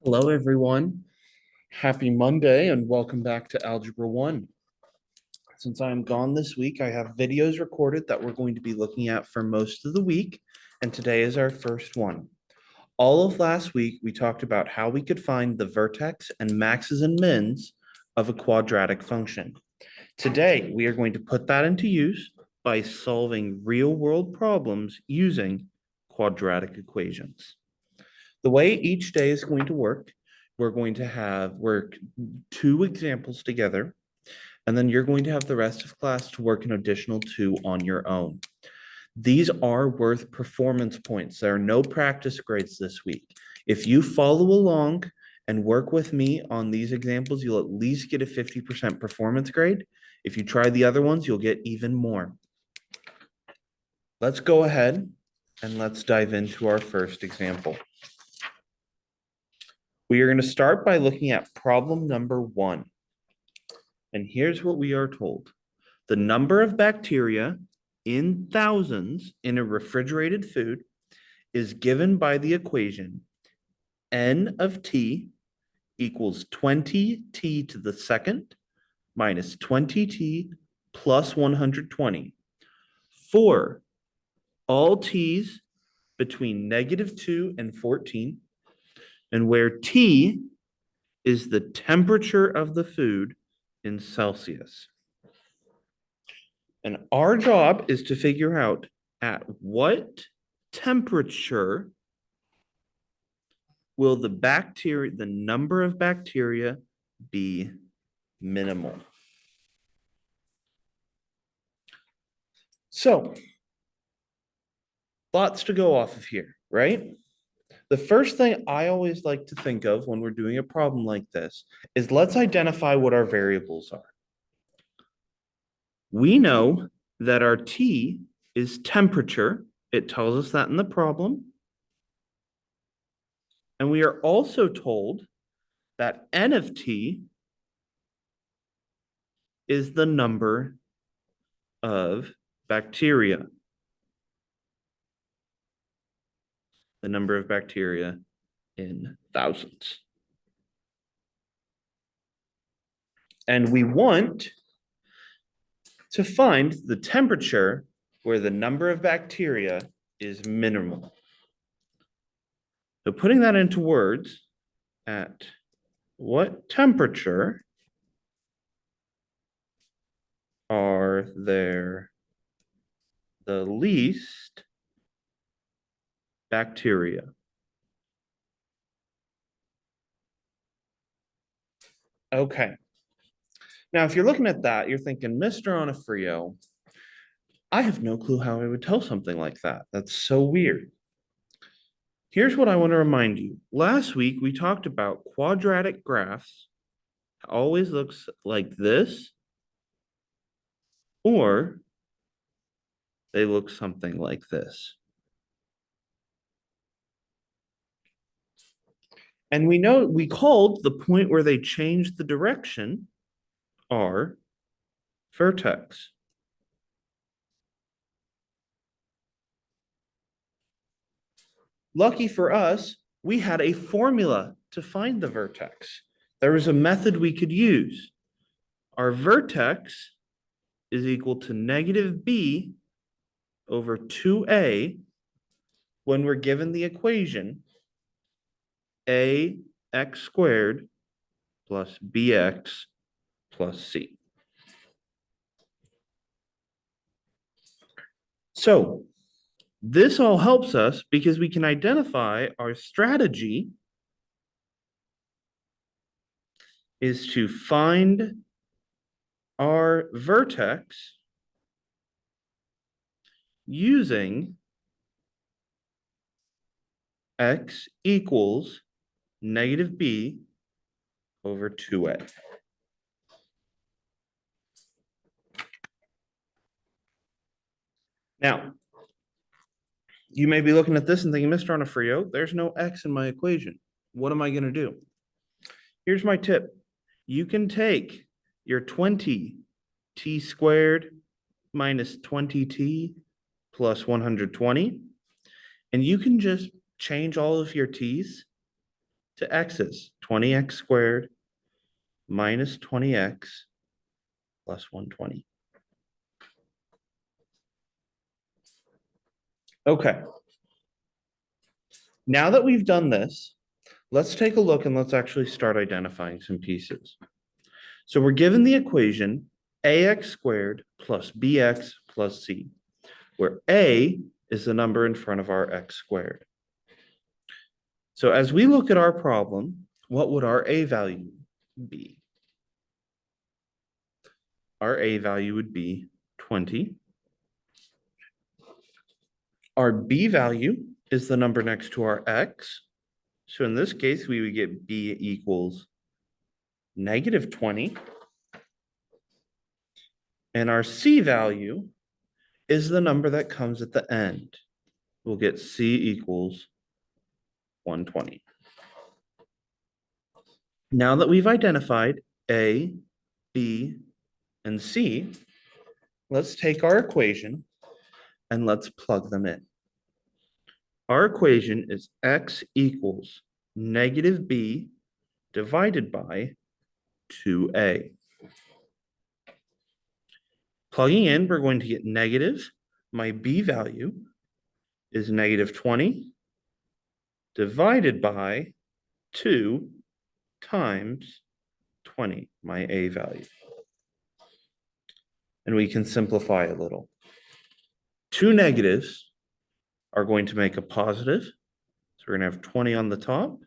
Hello, everyone. Happy Monday and welcome back to Algebra 1. Since I'm gone this week, I have videos recorded that we're going to be looking at for most of the week, and today is our first one. All of last week, we talked about how we could find the vertex and maxes and mins of a quadratic function. Today, we are going to put that into use by solving real-world problems using quadratic equations. The way each day is going to work, we're going to work 2 examples together, and then you're going to have the rest of class to work an additional 2 on your own. These are worth performance points. There are no practice grades this week. If you follow along and work with me on these examples, you'll at least get a 50% performance grade. If you try the other ones, you'll get even more. Let's go ahead and let's dive into our first example. We are going to start by looking at problem number 1. And here's what we are told. The number of bacteria in thousands in a refrigerated food is given by the equation n of t equals 20t to the second minus 20t plus 120 for all t's between -2 and 14, and where T is the temperature of the food in Celsius. And our job is to figure out at what temperature will the number of bacteria be minimal. So, lots to go off of here, right? The first thing I always like to think of when we're doing a problem like this is let's identify what our variables are. We know that our T is temperature. It tells us that in the problem. And we are also told that N of T is the number of bacteria. The number of bacteria in thousands. And we want to find the temperature where the number of bacteria is minimal. So putting that into words, at what temperature are there the least bacteria? Okay. Now, if you're looking at that, you're thinking, Mr. Onofrio, I have no clue how I would tell something like that. That's so weird. Here's what I want to remind you. Last week, we talked about quadratic graphs always looks like this, or they look something like this. And we know we called the point where they changed the direction our vertex. Lucky for us, we had a formula to find the vertex. There was a method we could use. Our vertex is equal to -b over 2a when we're given the equation ax squared plus bx plus c. So this all helps us because we can identify our strategy is to find our vertex using x equals -b over 2a. Now, you may be looking at this and thinking, Mr. Onofrio, there's no x in my equation. What am I going to do? Here's my tip. You can take your 20t squared minus 20t plus 120, and you can just change all of your t's to x's, 20x squared minus 20x plus 120. Okay. Now that we've done this, let's take a look and let's actually start identifying some pieces. So we're given the equation ax squared plus bx plus c, where a is the number in front of our x squared. So as we look at our problem, what would our a value be? Our a value would be 20. Our b value is the number next to our x. So in this case, we would get b equals negative 20. And our c value is the number that comes at the end. We'll get c equals 120. Now that we've identified a, b, and c, let's take our equation and let's plug them in. Our equation is x equals negative b divided by 2a. Plugging in, we're going to get negative. My b value is negative 20 divided by 2 times 20, my a value. And we can simplify a little. Two negatives are going to make a positive. So we're going to have 20 on the top.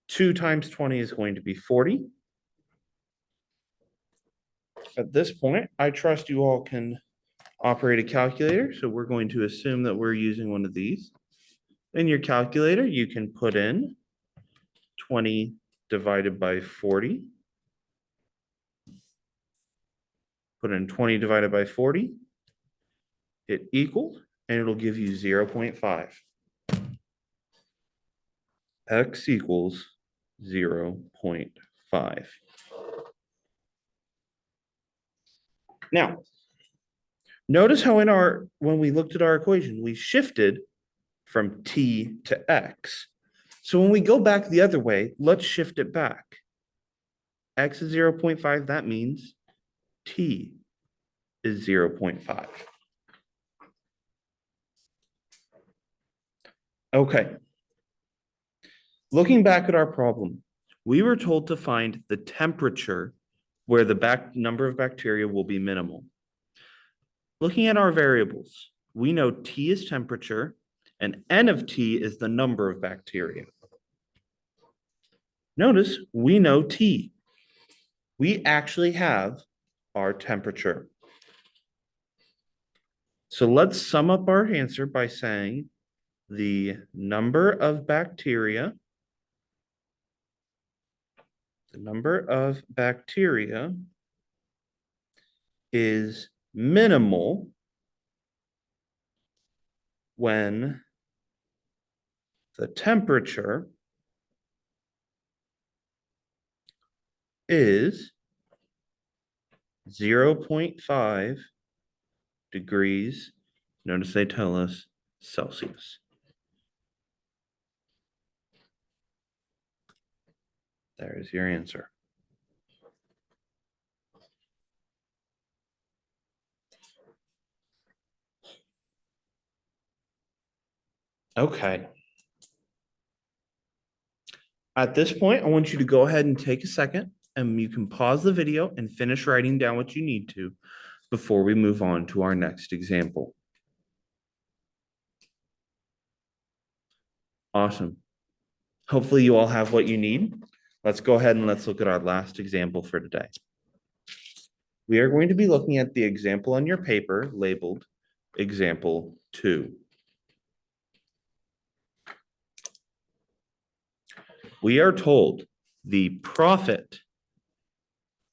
2 times 20 is going to be 40. At this point, I trust you all can operate a calculator. So we're going to assume that we're using one of these. In your calculator, you can put in 20 divided by 40. Put in 20 divided by 40. Hit equal, and it'll give you 0.5. X equals 0.5. Now, notice how when we looked at our equation, we shifted from t to x. So when we go back the other way, let's shift it back. X is 0.5, that means t is 0.5. Okay. Looking back at our problem, we were told to find the temperature where the number of bacteria will be minimal. Looking at our variables, we know T is temperature and N of T is the number of bacteria. Notice we know T. We actually have our temperature. So let's sum up our answer by saying the number of bacteria is minimal when the temperature is 0.5 degrees, notice they tell us Celsius. There is your answer. Okay. At this point, I want you to go ahead and take a second and you can pause the video and finish writing down what you need to before we move on to our next example. Awesome. Hopefully you all have what you need. Let's go ahead and let's look at our last example for today. We are going to be looking at the example on your paper labeled example 2. We are told the profit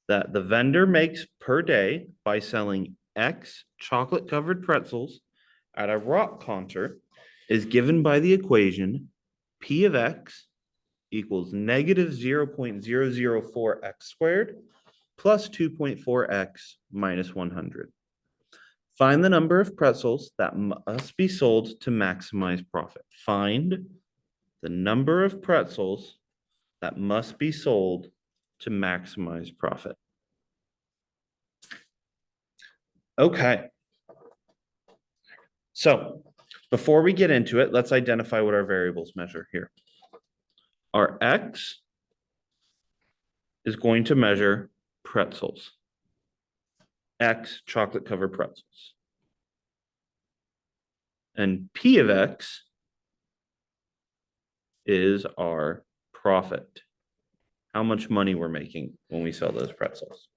that the vendor makes per day by selling X chocolate-covered pretzels at a rock concert is given by the equation P of X equals negative 0.004x squared plus 2.4x minus 100. Find the number of pretzels that must be sold to maximize profit. Find the number of pretzels that must be sold to maximize profit. Okay. So before we get into it, let's identify what our variables measure here. Our X is going to measure pretzels. X chocolate covered pretzels. And P of X is our profit. How much money we're making when we sell those pretzels.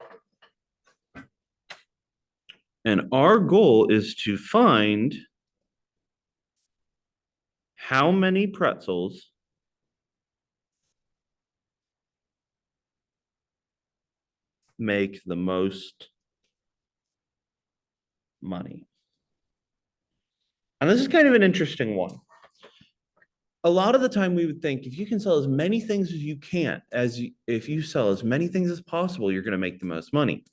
And our goal is to find how many pretzels make the most money. And this is kind of an interesting one. A lot of the time we would think if you can sell as many things as you can, if you sell as many things as possible, you're going to make the most money.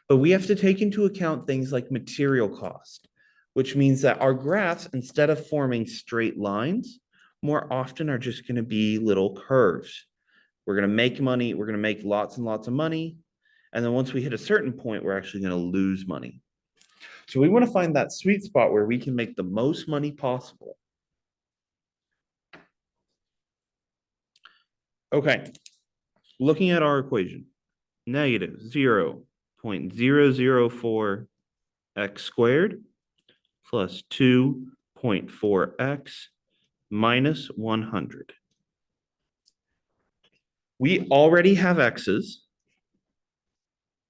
But we have to take into account things like material cost, which means that our graphs, instead of forming straight lines, more often are just going to be little curves. We're going to make money. We're going to make lots and lots of money. And then once we hit a certain point, we're actually going to lose money. So we want to find that sweet spot where we can make the most money possible. Okay, looking at our equation, negative 0.004 x squared plus 2.4x minus 100. We already have x's.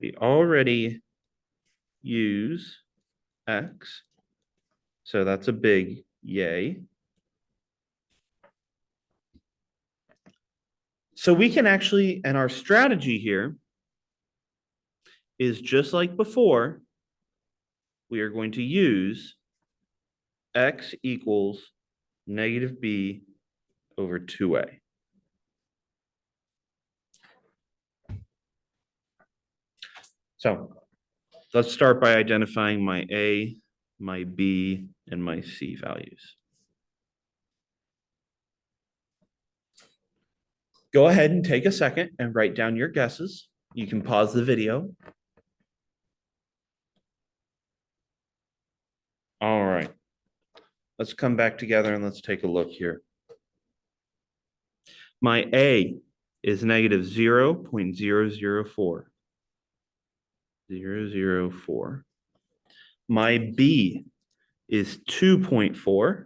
We already use x. So that's a big yay. So we can actually, and our strategy here is just like before, we are going to use x equals negative b over 2a. So let's start by identifying my a, my b, and my c values. Go ahead and take a second and write down your guesses. You can pause the video. All right. Let's come back together and let's take a look here. My A is negative 0.004. 0.004. My B is 2.4.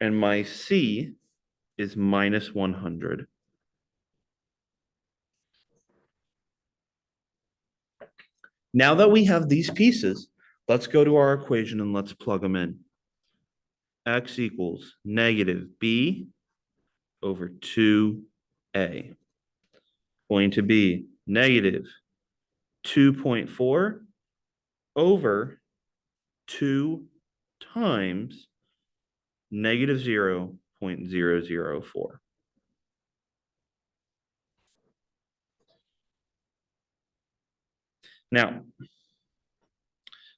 And my C is minus 100. Now that we have these pieces, let's go to our equation and let's plug them in. X equals negative B over 2A. Going to be negative 2.4 over 2 times negative 0.004. Now,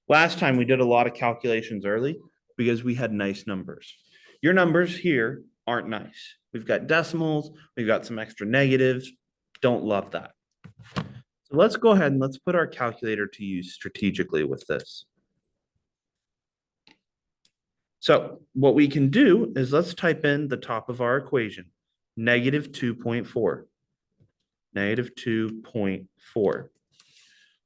last time we did a lot of calculations early because we had nice numbers. Your numbers here aren't nice. We've got decimals, we've got some extra negatives. Don't love that. So let's go ahead and let's put our calculator to use strategically with this. So what we can do is let's type in the top of our equation, negative 2.4. Negative 2.4.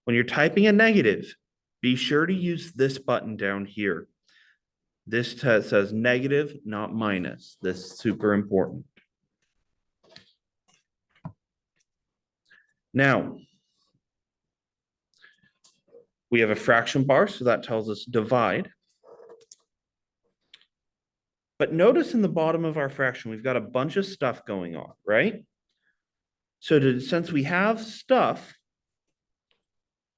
When you're typing a negative, be sure to use this button down here. This says negative, not minus. This is super important. Now, we have a fraction bar, so that tells us divide. But notice in the bottom of our fraction, we've got a bunch of stuff going on, right? So since we have stuff,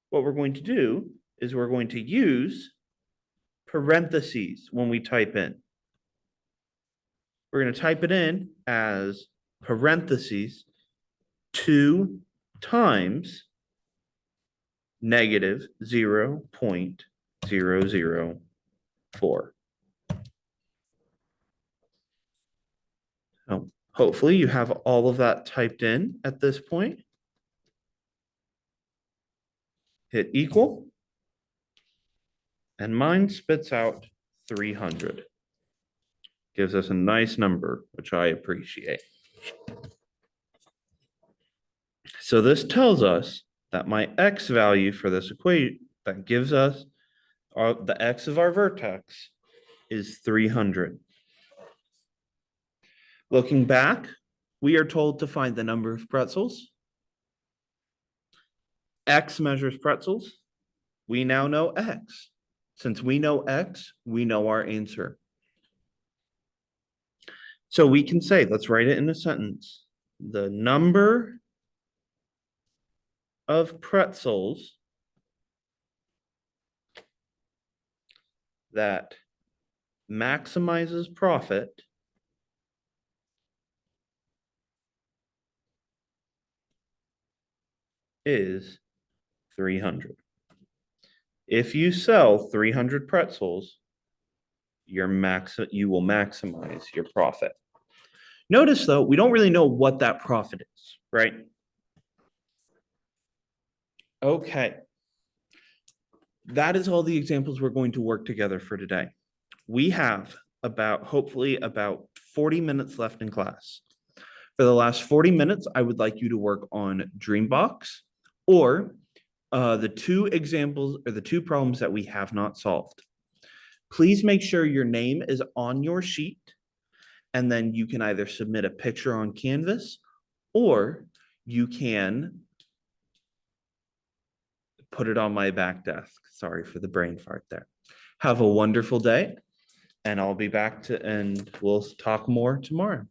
what we're going to do is we're going to use parentheses when we type in. We're going to type it in as parentheses 2 times negative 0.004. Hopefully you have all of that typed in at this point. Hit equal. And mine spits out 300. Gives us a nice number, which I appreciate. So this tells us that my x value for this equation that gives us the x of our vertex is 300. Looking back, we are told to find the number of pretzels. X measures pretzels. We now know x. Since we know x, we know our answer. So we can say, let's write it in a sentence. The number of pretzels that maximizes profit is 300. If you sell 300 pretzels, you will maximize your profit. Notice though, we don't really know what that profit is, right? Okay. That is all the examples we're going to work together for today. We have hopefully about 40 minutes left in class. For the last 40 minutes, I would like you to work on Dreambox or the two examples or the two problems that we have not solved. Please make sure your name is on your sheet, and then you can either submit a picture on Canvas or you can put it on my back desk. Sorry for the brain fart there. Have a wonderful day, and I'll be back and we'll talk more tomorrow.